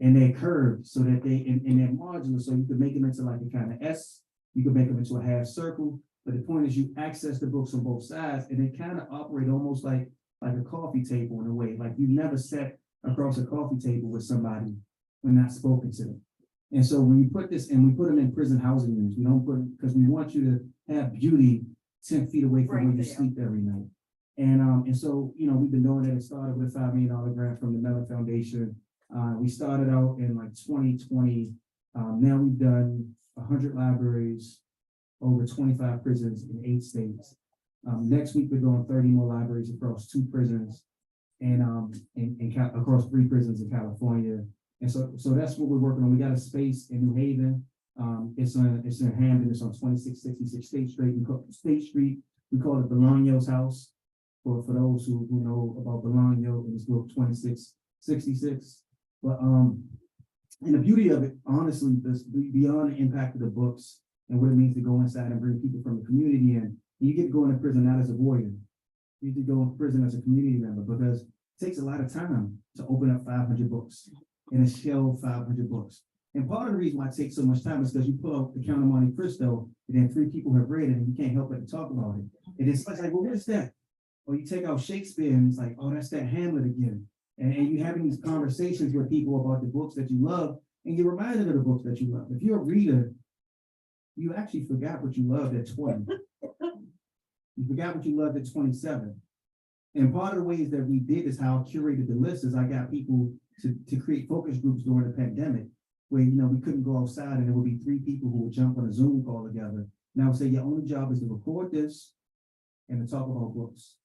and they're curved so that and they're modular, so you can make them into like a kind of S, you can make them into a half circle, but the point is you access the books on both sides, and they kind of operate almost like a coffee table in a way, like you never sat across a coffee table with somebody when not spoken to them. And so when you put this, and we put them in prison housing rooms, we don't put, because we want you to have beauty 10 feet away from where you sleep every night. And so, we've been doing that. It started with a $5 million grant from the Mellon Foundation. We started out in like 2020. Now we've done 100 libraries, over 25 prisons in 8 states. Next week, we're doing 30 more libraries across 2 prisons and across 3 prisons in California. And so that's what we're working on. We got a space in New Haven. It's in Hampton. It's on 2666 State Street. We call it Bolaño's house. For those who know about Bolaño, in this book 2666. But and the beauty of it, honestly, this beyond the impact of the books and what it means to go inside and bring people from the community in, you get to go into prison not as a warrior. You get to go into prison as a community member, because it takes a lot of time to open up 500 books and to shelve 500 books. And part of the reason why it takes so much time is because you pull out the Count of Monte Cristo, and then 3 people have read it, and you can't help but to talk about it. And it's like, well, what is that? Or you take out Shakespeare, and it's like, oh, that's that Hamlet again. And you're having these conversations with people about the books that you love, and you're reminded of the books that you love. If you're a reader, you actually forgot what you loved at 20. You forgot what you loved at 27. And part of the ways that we did is how I curated the list is I got people to create focus groups during the pandemic, where, we couldn't go outside, and there would be 3 people who would jump on a Zoom call together. And I would say, your only job is to record this and to talk about books.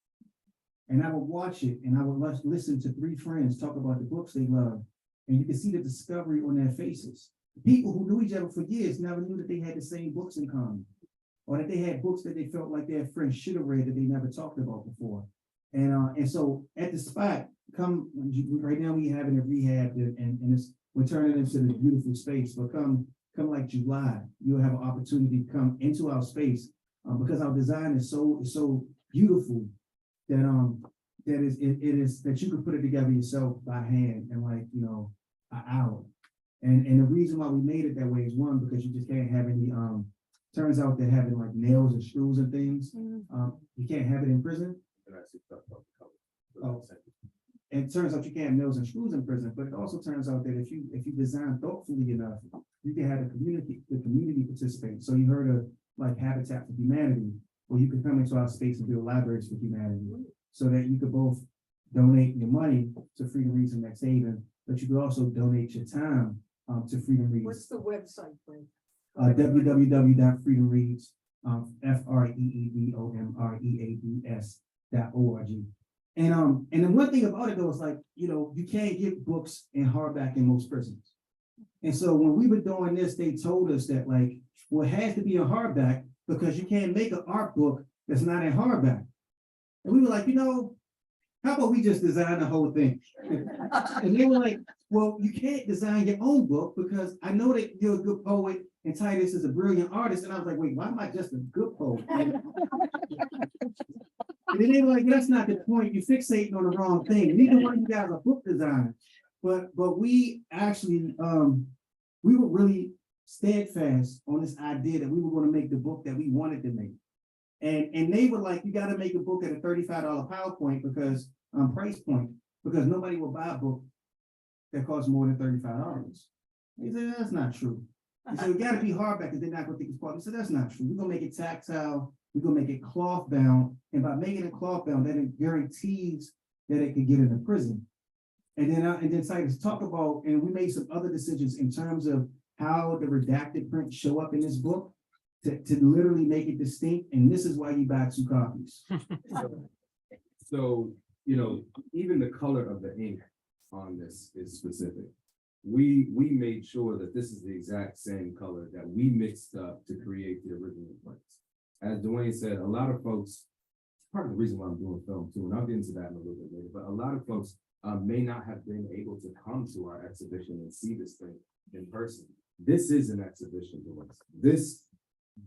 And I would watch it, and I would listen to 3 friends talk about the books they love. And you can see the discovery on their faces. People who knew each other for years never knew that they had the same books in common, or that they had books that they felt like their friends should have read that they never talked about before. And so at the spot, right now we have in a rehab, and it's we're turning into this beautiful space, but come like July, you'll have an opportunity to come into our space, because our design is so beautiful that, it is, that you can put it together yourself by hand in like, an hour. And the reason why we made it that way is one, because you just can't have any, turns out that having like nails and screws and things, you can't have it in prison. And I see stuff about the Oh. color. And it turns out you can't have nails and screws in prison, but it also turns out that if you design thoughtfully enough, you can have the community participate. So you heard of like Habitat for Humanity, where you can come into our space and build libraries for humanity, so that you could both donate your money to Freedom Reads and Next Haven, but you could also donate your time to Freedom Reads. What's the website, Frank? www.freedomreads, freedomreads.org. And the one thing about it though is like, you can't get books in hardback in most prisons. And so when we were doing this, they told us that like, well, it has to be in hardback because you can't make an art book that's not in hardback. And we were like, how about we just design the whole thing? And they were like, well, you can't design your own book because I know that you're a good poet and Titus is a brilliant artist. And I was like, wait, why am I just a good poet? And then they were like, that's not the point. You're fixating on the wrong thing. Neither one of you guys are book designers. But we actually, we were really steadfast on this idea that we were going to make the book that we wanted to make. And they were like, you got to make a book at a $35 PowerPoint because price point, because nobody will buy a book that costs more than $35. He said, that's not true. He said, it got to be hardback because they're not going to think it's quality. He said, that's not true. We're going to make it tactile. We're going to make it cloth bound. And by making it cloth bound, that it guarantees that it could get into prison. And then Titus talk about, and we made some other decisions in terms of how the redacted prints show up in this book to literally make it distinct. And this is why you buy 2 copies. So, even the color of the ink on this is specific. We made sure that this is the exact same color that we mixed up to create the original prints. As Dwayne said, a lot of folks, part of the reason why I'm doing film too, and I'll get into that in a little bit later, but a lot of folks may not have been able to come to our exhibition and see this thing in person. This is an exhibition to us. This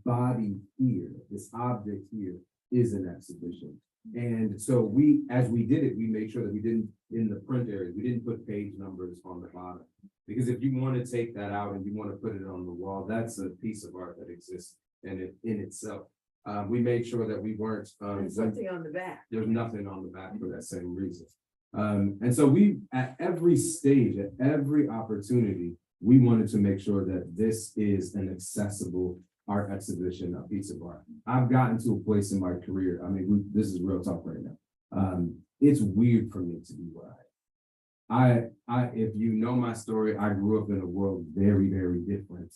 body here, this object here is an exhibition. And so as we did it, we made sure that we didn't, in the print area, we didn't put page numbers on the bottom. Because if you want to take that out and you want to put it on the wall, that's a piece of art that exists in itself. We made sure that we weren't. There's something on the back. There's nothing on the back for that same reason. And so we, at every stage, at every opportunity, we wanted to make sure that this is an accessible art exhibition, a piece of art. I've gotten to a place in my career, this is real talk right now. It's weird for me to be where I if you know my story, I grew up in a world very, very different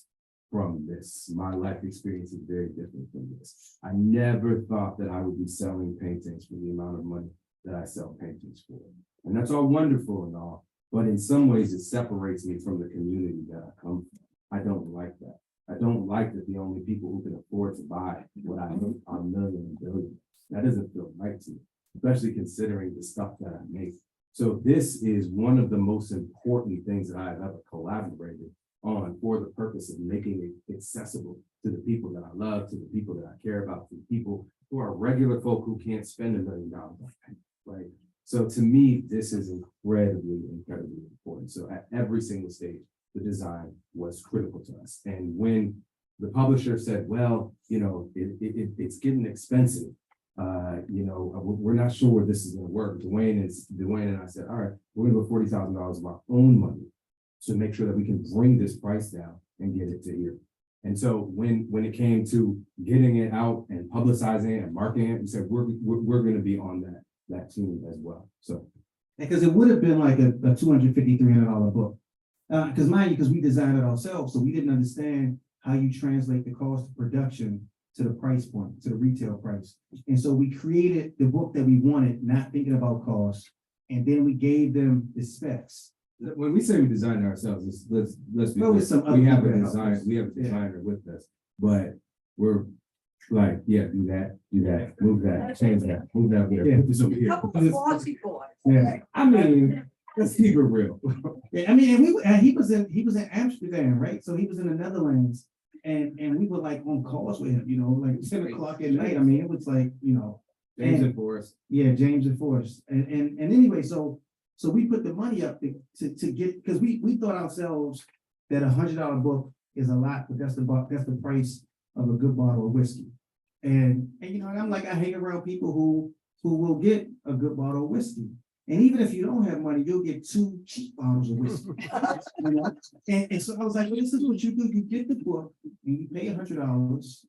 from this. My life experience is very different from this. I never thought that I would be selling paintings for the amount of money that I sell paintings for. And that's all wonderful and all, but in some ways it separates me from the community that I come from. I don't like that. I don't like that the only people who can afford to buy what I make are million and billion. That doesn't feel right to me, especially considering the stuff that I make. So this is one of the most important things that I have ever collaborated on for the purpose of making it accessible to the people that I love, to the people that I care about, to the people who are regular folk who can't spend $1 million on paint, right? So to me, this is incredibly, incredibly important. So at every single stage, the design was critical to us. And when the publisher said, well, it's getting expensive, we're not sure where this is going to work. Dwayne and I said, all right, we're going to go $40,000 of our own money to make sure that we can bring this price down and get it to here. And so when it came to getting it out and publicizing it and marketing it, we said, we're going to be on that team as well. So, because it would have been like a $250, $300 book. Because we designed it ourselves, so we didn't understand how you translate the cost of production to the price point, to the retail price. And so we created the book that we wanted, not thinking about cost, and then we gave them the specs. when we say we designed it ourselves, let's be Well, clear. with some other We have a people that design, help us. we have a designer with us, but we're like, yeah, do that, move that, change that, move that. Yeah. Put this over here. Couple of glossy boys. Yeah. I mean, Let's keep it real. Yeah, I mean, and he was in Amsterdam, right? So he was in the Netherlands, and we were like on calls with him, like 10 o'clock at night. I mean, it was like, James and- and Forrest. yeah, James and Forrest. And anyway, so we put the money up to get, because we thought ourselves that $100 book is a lot, but that's the price of a good bottle of whiskey. And and I'm like, I hang around people who will get a good bottle of whiskey. And even if you don't have money, you'll get 2 cheap bottles of whiskey. And so I was like, well, this is what you do. You get the book and you pay $100.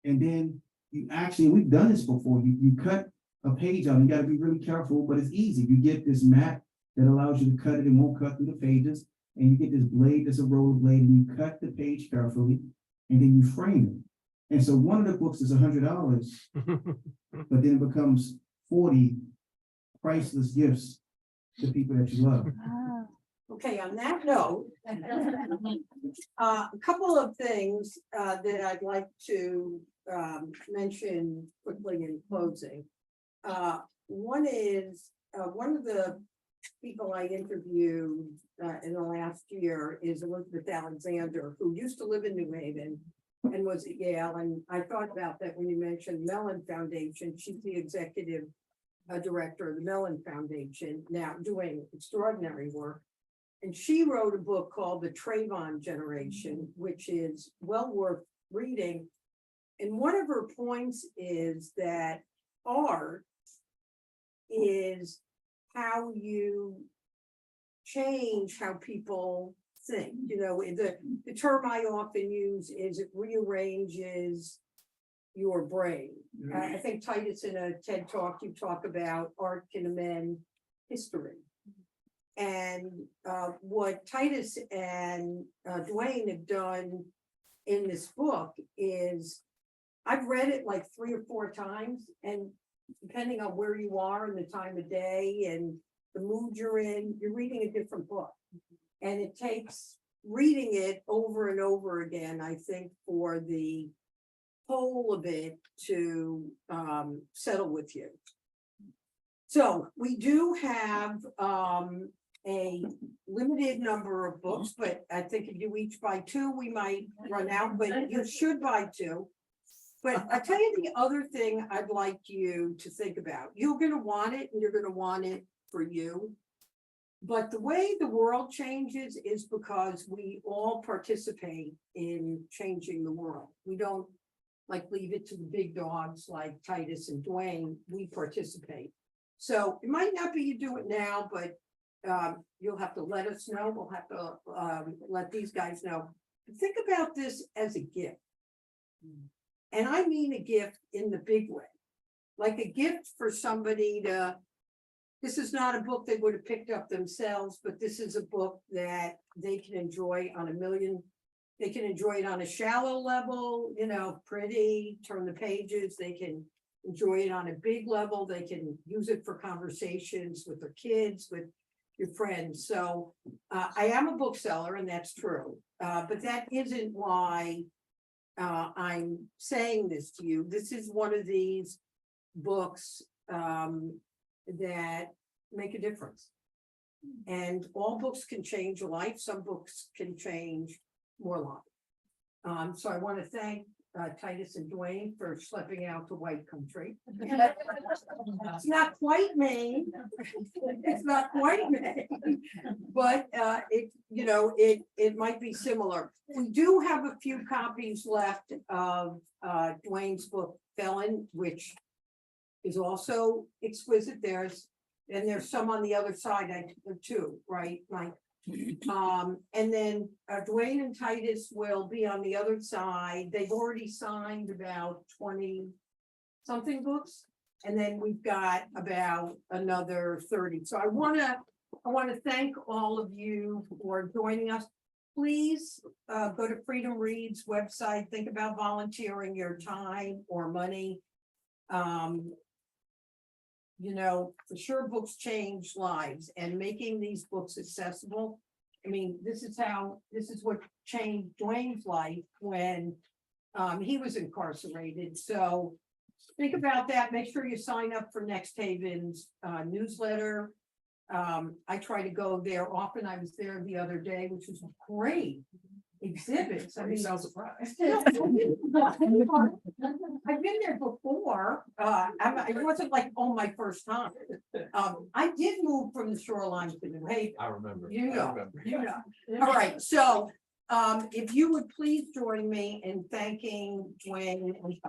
And then you actually, we've done this before. You cut a page out. You got to be really careful, but it's easy. You get this mat that allows you to cut it and won't cut through the pages. And you get this blade that's a roller blade, and you cut the page carefully, and then you frame it. And so one of the books is $100, but then it becomes 40 priceless gifts to people that you love. Okay, on that note, a couple of things that I'd like to mention quickly in closing. One is, one of the people I interviewed in the last year is Elizabeth Alexander, who used to live in New Haven and was at Yale. And I thought about that when you mentioned Mellon Foundation. She's the executive director of the Mellon Foundation, now doing extraordinary work. And she wrote a book called The Trayvon Generation, which is well worth reading. And one of her points is that art is how you change how people think. The term I often use is it rearranges your brain. I think Titus, in a TED Talk, you talk about art can amend history. And what Titus and Dwayne have done in this book is, I've read it like 3 or 4 times, and depending on where you are and the time of day and the mood you're in, you're reading a different book. And it takes reading it over and over again, I think, for the whole of it to settle with you. So we do have a limited number of books, but I think if you each buy 2, we might run out, but you should buy 2. But I tell you the other thing I'd like you to think about. You're going to want it, and you're going to want it for you. But the way the world changes is because we all participate in changing the world. We don't leave it to the big dogs like Titus and Dwayne. We participate. So it might not be you do it now, but you'll have to let us know. We'll have to let these guys know. Think about this as a gift. And I mean a gift in the big way, like a gift for somebody to, this is not a book they would have picked up themselves, but this is a book that they can enjoy on they can enjoy it on a shallow level, pretty, turn the pages. They can enjoy it on a big level. They can use it for conversations with their kids, with your friends. So I am a bookseller, and that's true. But that isn't why I'm saying this to you. This is one of these books that make a difference. And all books can change a life. Some books can change more life. So I want to thank Titus and Dwayne for schlepping out to White Country. It's not quite Maine. It's not quite Maine, but it might be similar. We do have a few copies left of Dwayne's book Felon, which is also exquisite. There's some on the other side too, right, Mike? And then Dwayne and Titus will be on the other side. They've already signed about 20 something books, and then we've got about another 30. So I want to thank all of you for joining us. Please go to Freedom Reads website. Think about volunteering your time or money. For sure, books change lives, and making these books accessible. I mean, this is what changed Dwayne's life when he was incarcerated. So think about that. Make sure you sign up for Next Haven's newsletter. I try to go there often. I was there the other day, which was great exhibits. I mean, sound surprised. I've been there before, it wasn't like, oh, my first time. I did move from the shoreline to New Haven, I remember. You I know. remember. you know. All right, so, if you would please join me in thanking Dwayne and